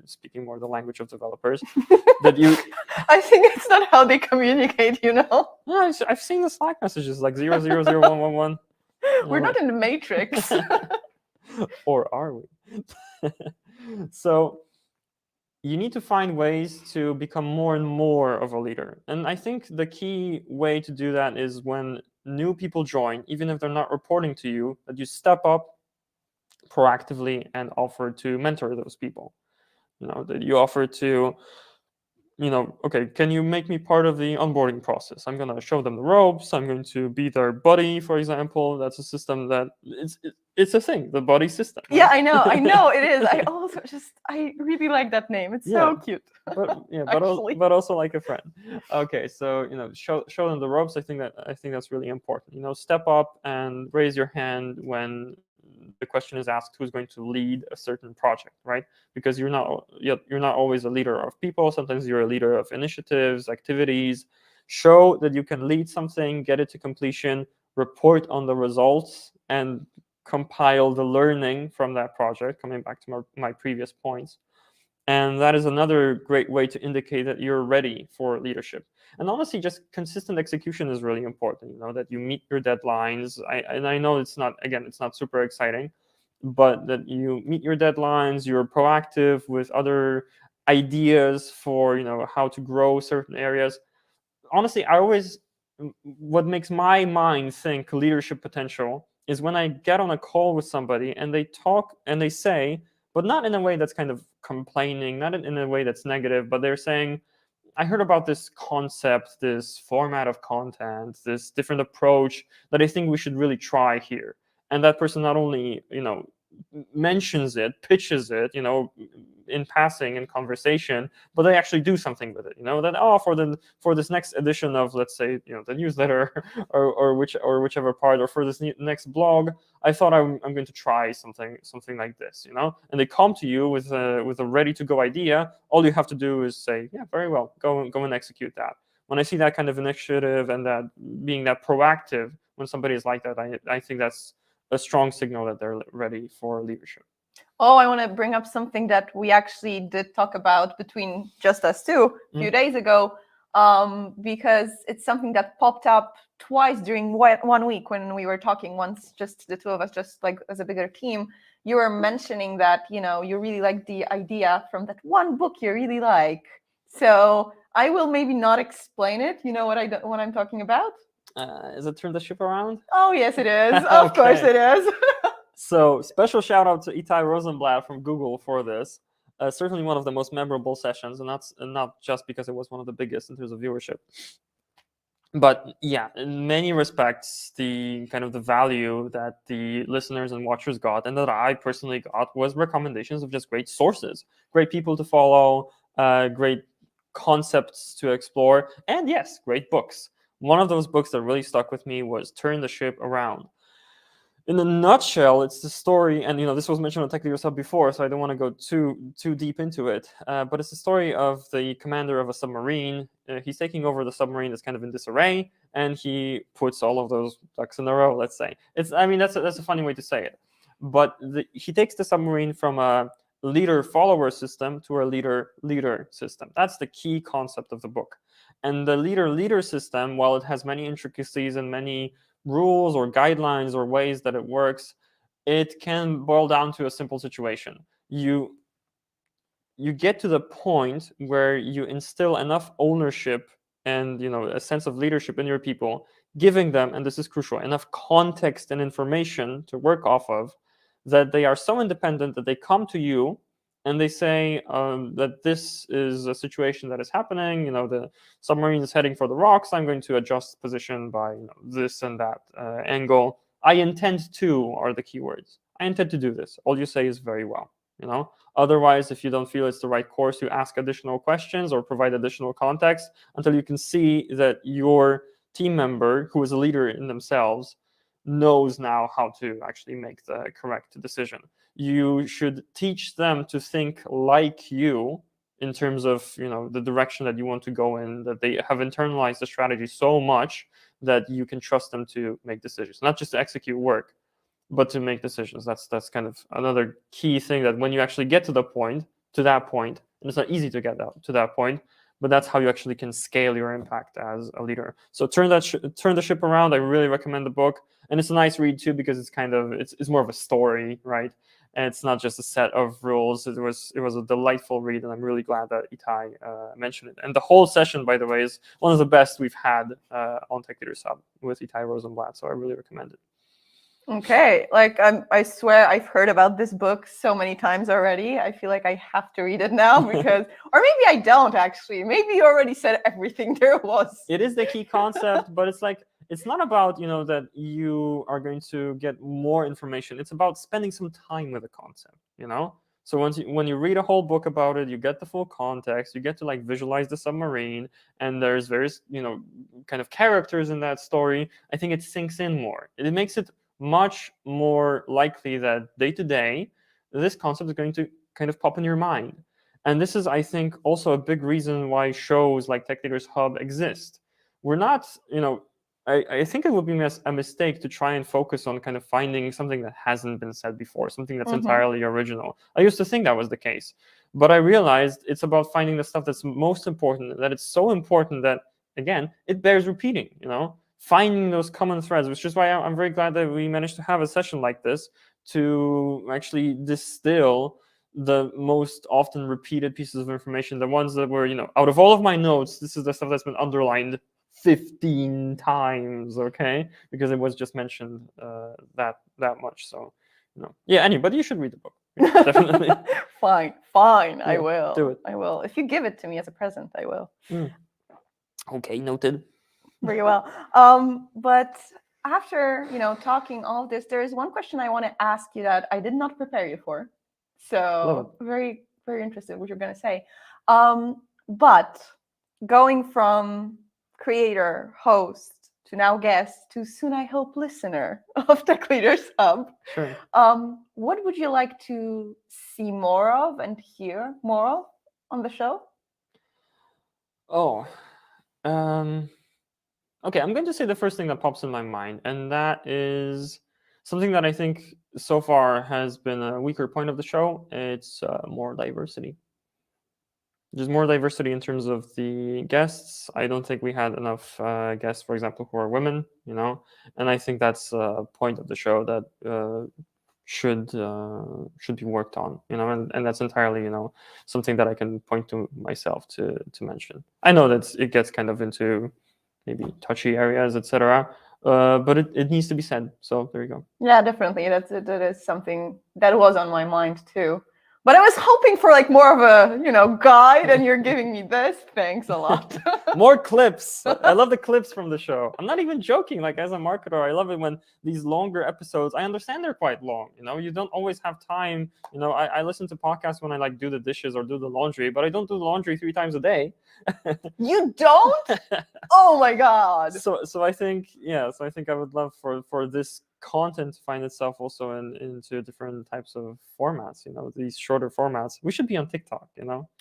speaking more the language of developers. That you I think it's not how they communicate, Yeah, I've seen the Slack messages like 0, 0, 0, 1, 1, 1. We're not in the Matrix. Or are we? So you need to find ways to become more and more of a leader. And I think the key way to do that is when new people join, even if they're not reporting to you, that you step up proactively and offer to mentor those people. That you offer to, okay, can you make me part of the onboarding process? I'm going to show them the ropes. I'm going to be their buddy, for example. That's a system that it's a thing, the buddy system. Right? Yeah, I know it is. I really like that name. It's so cute. But also like a friend. Okay, so show them the ropes. I think that's really important. Step up and raise your hand when the question is asked who's going to lead a certain project, right? Because you're not always a leader of people. Sometimes you're a leader of initiatives, activities. Show that you can lead something, get it to completion, report on the results, and compile the learning from that project, coming back to my previous points. And that is another great way to indicate that you're ready for leadership. And honestly, just consistent execution is really important, that you meet your deadlines. I know it's not super exciting, but that you meet your deadlines, you're proactive with other ideas for, how to grow certain areas. Honestly, what makes my mind think leadership potential is when I get on a call with somebody and they talk and they say, but not in a way that's kind of complaining, not in a way that's negative, but they're saying, I heard about this concept, this format of content, this different approach that I think we should really try here. And that person not only, mentions it, pitches it, in passing in conversation, but they actually do something with it. That for this next edition of, let's say, the newsletter or whichever part, or for this next blog, I thought I'm going to try something like this. And they come to you with a ready to go idea. All you have to do is say, yeah, very well, go and execute that. When I see that kind of initiative and that being that proactive, when somebody is like that, I think that's a strong signal that they're ready for leadership. Oh, I want to bring up something that we actually did talk about between just us two a few days ago, because it's something that popped up twice during 1 week when we were talking. Once just the two of us, just like as a bigger team. You were mentioning that, you really like the idea from that one book you really like. So I will maybe not explain it. You know what I'm talking about? Is it Turn the Ship Around? Oh, yes, it is. Of course it is. So special shout out to Itai Rosenblatt from Google for this. Certainly one of the most memorable sessions, and that's not just because it was one of the biggest in terms of viewership. But yeah, in many respects, the kind of the value that the listeners and watchers got, and that I personally got, was recommendations of just great sources, great people to follow, great concepts to explore, and yes, great books. One of those books that really stuck with me was Turn the Ship Around. In a nutshell, it's the story, and this was mentioned on techleadershub before, so I don't want to go too deep into it. But it's the story of the commander of a submarine. He's taking over the submarine that's kind of in disarray, and he puts all of those ducks in a row. Let's say that's a funny way to say it. But he takes the submarine from a leader-follower system to a leader-leader system. That's the key concept of the book. And the leader-leader system, while it has many intricacies and many rules or guidelines or ways that it works, it can boil down to a simple situation. You get to the point where you instill enough ownership and a sense of leadership in your people, giving them, and this is crucial, enough context and information to work off of, that they are so independent that they come to you and they say that this is a situation that is happening. The submarine is heading for the rocks. I'm going to adjust position by this and that angle. I intend to are the keywords. I intend to do this. All you say is very well. Otherwise, if you don't feel it's the right course, you ask additional questions or provide additional context until you can see that your team member, who is a leader in themselves, knows now how to actually make the correct decision. You should teach them to think like you in terms of the direction that you want to go in, that they have internalized the strategy so much that you can trust them to make decisions, not just to execute work, but to make decisions. That's kind of another key thing, that when you actually get to that point, and it's not easy to get to that point, but that's how you actually can scale your impact as a leader. So Turn the Ship Around, I really recommend the book. And it's a nice read too, because it's more of a story, right? And it's not just a set of rules. It was a delightful read, and I'm really glad that Itai mentioned it. And the whole session, by the way, is one of the best we've had on techleadershub with Itai Rosenblatt, so I really recommend it. Okay, I swear I've heard about this book so many times already. I feel like I have to read it now because, or maybe I don't actually. Maybe you already said everything there was. It is the key concept, but it's not about that you are going to get more information. It's about spending some time with the concept. So when you read a whole book about it, you get the full context. You get to visualize the submarine, and there's various kind of characters in that story. I think it sinks in more. It makes it much more likely that day to day, this concept is going to kind of pop in your mind. And this is, I think, also a big reason why shows like Tech Leaders Hub exist. We're not, I think it would be a mistake to try and focus on kind of finding something that hasn't been said before, something that's entirely original. I used to think that was the case, but I realized it's about finding the stuff that's most important, that it's so important that, again, it bears repeating, finding those common threads, which is why I'm very glad that we managed to have a session like this to actually distill the most often repeated pieces of information, the ones that were, out of all of my notes, this is the stuff that's been underlined 15 times, okay? Because it was just mentioned that much. So, yeah, anybody, you should read the book. Yeah, definitely. Fine, yeah, I will. Do it. I will. If you give it to me as a present, I will. Okay, noted. Very well. But after talking all of this, there is one question I want to ask you that I did not prepare you for. So very very interested in what you're going to say. But going from creator, host, to now guest, to soon I hope listener of techleadershub, Sure. what would you like to see more of and hear more of on the show? Oh, okay. I'm going to say the first thing that pops in my mind, and that is something that I think so far has been a weaker point of the show. It's more diversity. There's more diversity in terms of the guests. I don't think we had enough guests, for example, who are women, and I think that's a point of the show that should be worked on, and that's entirely, something that I can point to myself to mention. I know that it gets kind of into maybe touchy areas, etc. But it needs to be said. So there you go. Yeah, definitely. That is something that was on my mind too. But I was hoping for like more of a, guide, and you're giving me this. Thanks a lot. More clips. I love the clips from the show. I'm not even joking. Like, as a marketer, I love it when these longer episodes, I understand they're quite long. You don't always have time. I listen to podcasts when I like do the dishes or do the laundry, but I don't do the laundry 3 times a day. You don't? Oh my God. So I think, so I think I would love for this content to find itself also into different types of formats, these shorter formats. We should be on TikTok,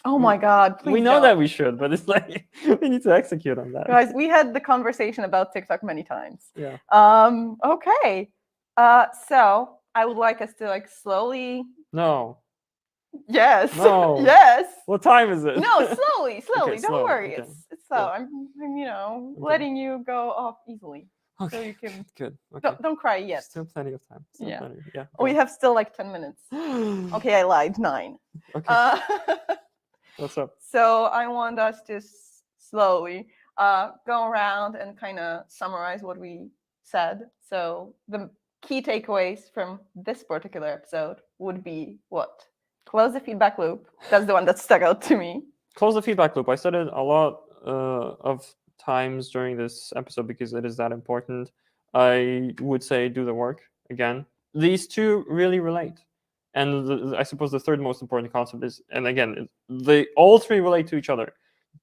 Oh my God. Please we know don't. that we should, but it's like we need to execute on that. Guys, we had the conversation about TikTok many times. Yeah. Okay. So I would like us to like slowly. No. Yes. No. Yes. What time is it? No, slowly. Okay, Don't slowly. worry. Okay. It's slow. I'm letting you go off easily. Okay. So you can. Good. Okay. Don't cry yet. Still plenty of time. Yeah. Yeah. We have still like 10 minutes. Okay, I lied. 9. Okay. What's up? So I want us to slowly go around and kind of summarize what we said. So the key takeaways from this particular episode would be what? Close the feedback loop. That's the one that stuck out to me. Close the feedback loop. I said it a lot of times during this episode because it is that important. I would say do the work again. These two really relate. And I suppose the third most important concept is, and again, they all three relate to each other.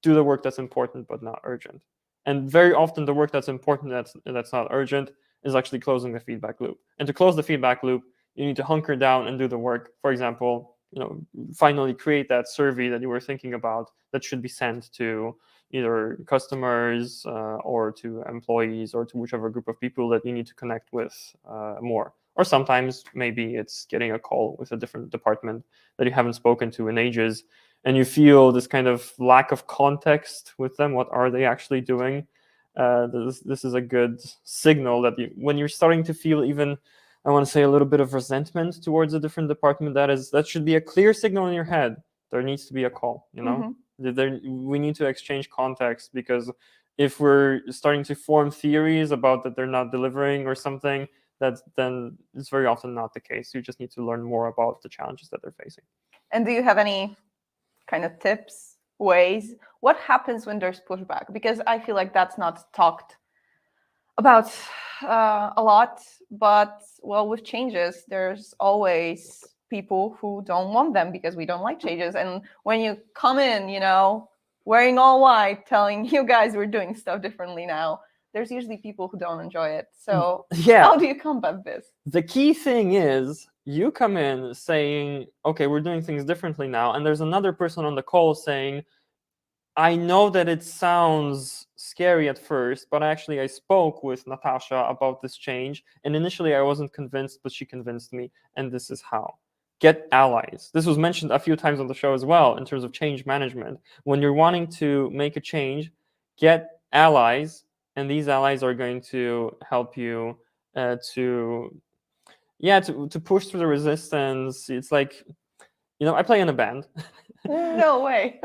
Do the work that's important but not urgent. And very often the work that's important that's not urgent is actually closing the feedback loop. And to close the feedback loop, you need to hunker down and do the work. For example, finally create that survey that you were thinking about that should be sent to either customers or to employees or to whichever group of people that you need to connect with more. Or sometimes maybe it's getting a call with a different department that you haven't spoken to in ages, and you feel this kind of lack of context with them. What are they actually doing? This is a good signal that when you're starting to feel even, I want to say, a little bit of resentment towards a different department, that should be a clear signal in your head. There needs to be a call, we need to exchange context, because if we're starting to form theories about that they're not delivering or something, then it's very often not the case. You just need to learn more about the challenges that they're facing. And do you have any kind of tips, ways? What happens when there's pushback? Because I feel like that's not talked about a lot, but with changes, there's always people who don't want them because we don't like changes. And when you come in, wearing all white, telling you guys we're doing stuff differently now, there's usually people who don't enjoy it. So how do you combat this? The key thing is you come in saying, okay, we're doing things differently now. And there's another person on the call saying, I know that it sounds scary at first, but actually I spoke with Natasha about this change. And initially I wasn't convinced, but she convinced me. And this is how. Get allies. This was mentioned a few times on the show as well in terms of change management. When you're wanting to make a change, get allies. And these allies are going to help you to push through the resistance. It's like, I play in a band. No way.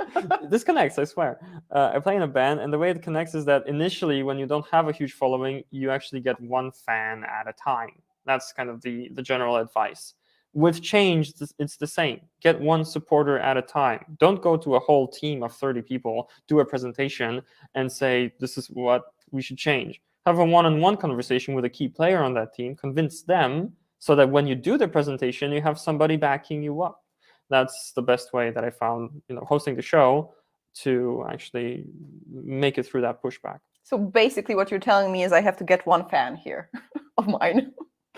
This connects, I swear. I play in a band, and the way it connects is that initially, when you don't have a huge following, you actually get one fan at a time. That's kind of the general advice. With change, it's the same. Get one supporter at a time. Don't go to a whole team of 30 people, do a presentation, and say, this is what we should change. Have a one-on-one conversation with a key player on that team. Convince them so that when you do the presentation, you have somebody backing you up. that's the best way that I found, hosting the show to actually make it through that pushback. So basically what you're telling me is I have to get one fan here of mine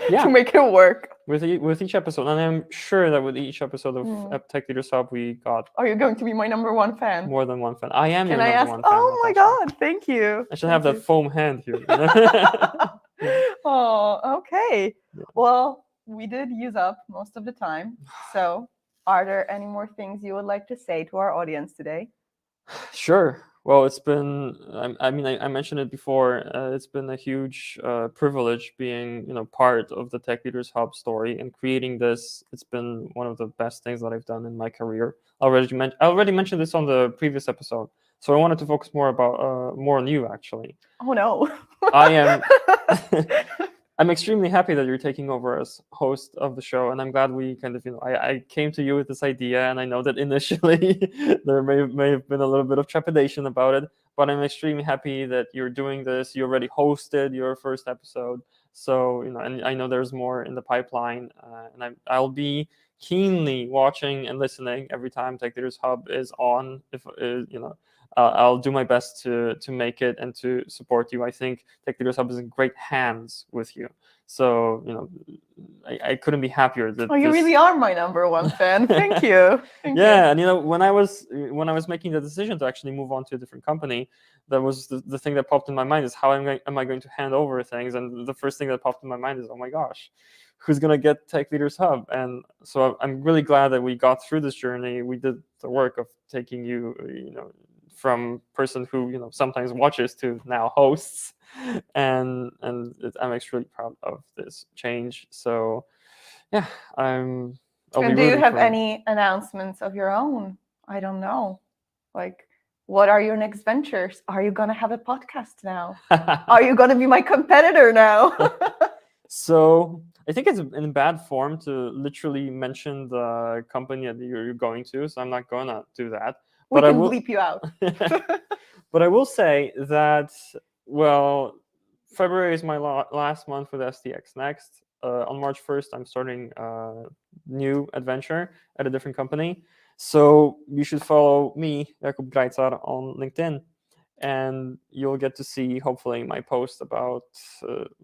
Yeah. to make it work. With each episode. And I'm sure that with each episode of Tech Leaders Hub, we got... Are you going to be my number one fan? More than one fan. I am Can your I number ask? one fan. Oh my Natasza. God, thank you. I should have that foam hand here. Oh, okay. Yeah. Well, we did use up most of the time. So are there any more things you would like to say to our audience today? Sure. Well, it's been, I mentioned it before, it's been a huge privilege being, part of the Tech Leaders Hub story and creating this. It's been one of the best things that I've done in my career. I already mentioned this on the previous episode. So I wanted to focus more on you, actually. Oh, no. I'm extremely happy that you're taking over as host of the show, and I'm glad we kind of, I came to you with this idea, and I know that initially there may have been a little bit of trepidation about it, but I'm extremely happy that you're doing this. You already hosted your first episode, so and I know there's more in the pipeline, and I'll be keenly watching and listening every time Tech Leaders Hub is on. If I'll do my best to make it and to support you. I think Tech Leaders Hub is in great hands with you. So, I couldn't be happier that you really are my number one fan. Thank you. Thank you. And when I was making the decision to actually move on to a different company, that was the thing that popped in my mind is how am I going to hand over things? And the first thing that popped in my mind is, oh my gosh, who's going to get Tech Leaders Hub? And so I'm really glad that we got through this journey. We did the work of taking you, from person who sometimes watches to now hosts, and I'm extremely proud of this change. So yeah, and do you have any announcements of your own? I don't know, like, what are your next ventures? Are you gonna have a podcast now? Are you gonna be my competitor now? So I think it's in bad form to literally mention the company that you're going to, so I'm not gonna do that. We can bleep you out. But I will say that, well, February is my last month with STX Next. On March 1st, I'm starting a new adventure at a different company. So you should follow me, Jakub Grajcar, on LinkedIn. And you'll get to see, hopefully, my post about,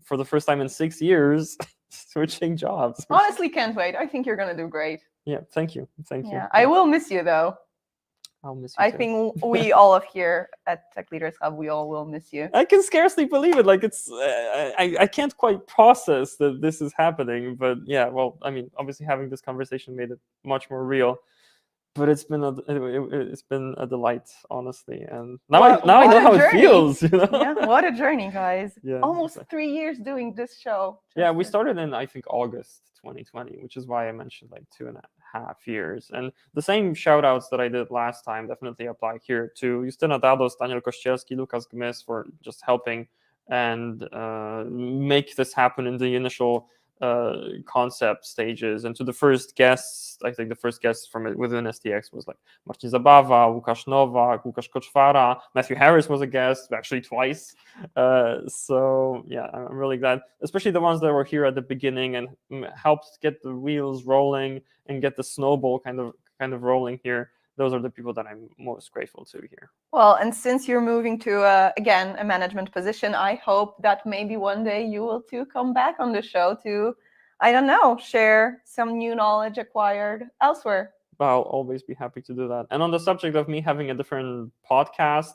for the first time in 6 years, switching jobs. Honestly, can't wait. I think you're going to do great. Yeah, thank you. Thank you. I will miss you, though. I'll miss you I too. think we all of here at Tech Leaders Hub, we all will miss you. I can scarcely believe it. Like, it's, I can't quite process that this is happening. But yeah, well, I mean, obviously having this conversation made it much more real. But it's been a delight, honestly. And now I know how it feels. Yeah, what a journey, guys. Yeah, almost 3 years doing this show. Yeah, we started in, I think, August 2020, which is why I mentioned like 2.5 years. And the same shout outs that I did last time definitely apply here to Justyna Dados, Daniel Kościelski, Lukas Gmys for just helping and make this happen in the initial concept stages. And to the first guests, I think the first guests from within STX was like Marcin Zabawa, Łukasz Nowak, Łukasz Koczwara, Matthew Harris was a guest, actually twice. So yeah, I'm really glad, especially the ones that were here at the beginning and helped get the wheels rolling and get the snowball kind of rolling here. Those are the people that I'm most grateful to here. Well, and since you're moving to, again, a management position, I hope that maybe one day you will too come back on the show to, I don't know, share some new knowledge acquired elsewhere. I'll always be happy to do that. And on the subject of me having a different podcast,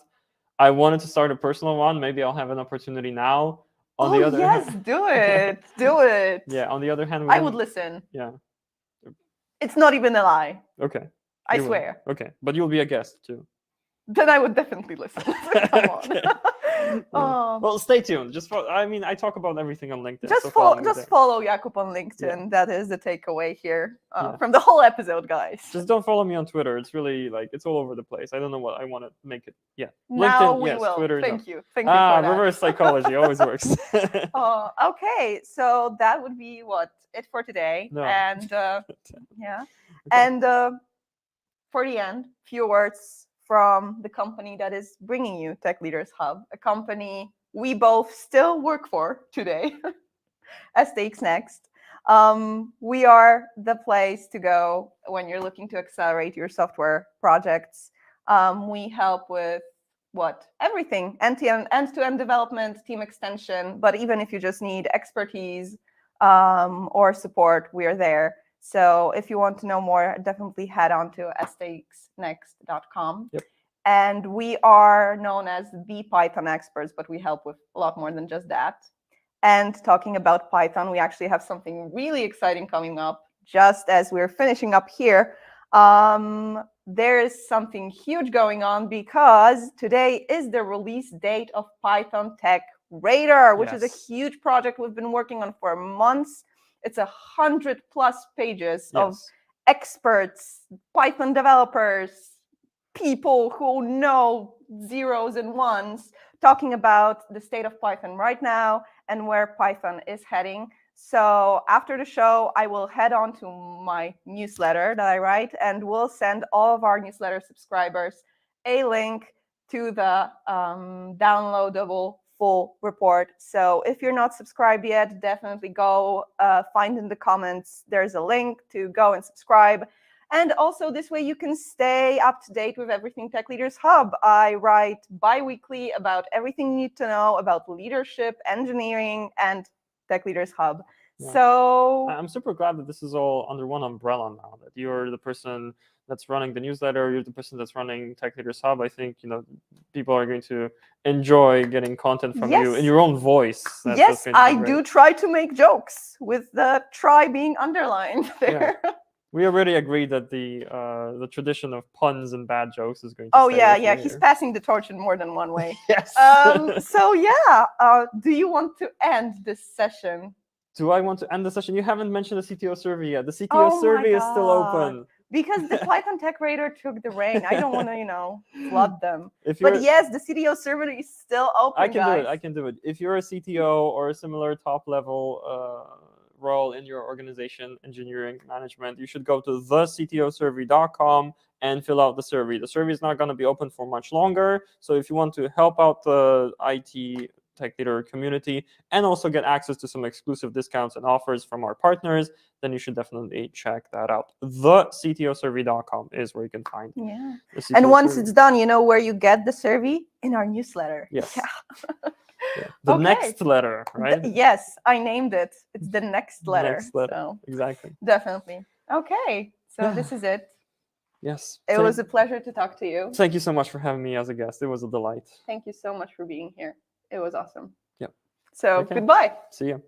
I wanted to start a personal one. Maybe I'll have an opportunity now. On the other hand, do it. Do it. Yeah, on the other hand, I would listen. Yeah. It's not even a lie. Okay. I swear. Okay, but you'll be a guest too. Then I would definitely listen. Come on. Well, stay tuned. Just I talk about everything on LinkedIn. Just follow Jakub on LinkedIn. Yeah. That is the takeaway here from the whole episode, guys. Just don't follow me on Twitter. It's really it's all over the place. I don't know what I want to make it. Yeah. Now LinkedIn, we yes. will. Twitter, Thank no. you. Thank you for that. Reverse psychology always works. Okay, so that would be it for today. No. And yeah. Okay. And for the end, few words from the company that is bringing you Tech Leaders Hub, a company we both still work for today, STX Next. We are the place to go when you're looking to accelerate your software projects. We help with everything, end-to-end development, team extension, but even if you just need expertise or support, we are there. So if you want to know more, definitely head on to stxnext.com. Yep. And we are known as the Python experts, but we help with a lot more than just that. And talking about Python, we actually have something really exciting coming up just as we're finishing up here. There is something huge going on because today is the release date of Python Tech Radar, which is a huge project we've been working on for months. It's 100+ pages of experts, Python developers, people who know zeros and ones, talking about the state of Python right now and where Python is heading. So after the show, I will head on to my newsletter that I write, and we'll send all of our newsletter subscribers a link to the downloadable full report. So if you're not subscribed yet, definitely go find in the comments. There's a link to go and subscribe. And also this way you can stay up to date with everything Tech Leaders Hub. I write bi-weekly about everything you need to know about leadership, engineering, and Tech Leaders Hub. Yeah. So I'm super glad that this is all under one umbrella now, that you're the person that's running the newsletter, you're the person that's running Tech Leaders Hub. I think, people are going to enjoy getting content from you in your own voice. Yes, I do try to make jokes with the try being underlined there. Yeah. We already agreed that the tradition of puns and bad jokes is going to stay yeah. here. He's passing the torch in more than one way. Yes. So yeah, do you want to end this session? Do I want to end the session? You haven't mentioned the CTO survey yet. The CTO survey is still open. Because the Python Tech Radar took the reign. I don't want to, flood them. But yes, the CTO survey is still open, I can do it. If you're a CTO or a similar top-level role in your organization, engineering management, you should go to thectosurvey.com and fill out the survey. The survey is not going to be open for much longer. So if you want to help out the IT Tech Leader community and also get access to some exclusive discounts and offers from our partners, then you should definitely check that out. Thectosurvey.com is where you can find the CTO And once survey. it's done, you know where you get the survey? In our newsletter. Yes. Yeah. The next letter, right? Yes, I named it. It's the next letter. Next letter. So exactly. Definitely. Okay. So this is it. Yes. It was a pleasure to talk to you. Thank you so much for having me as a guest. It was a delight. Thank you so much for being here. It was awesome. Yep. So goodbye. See you.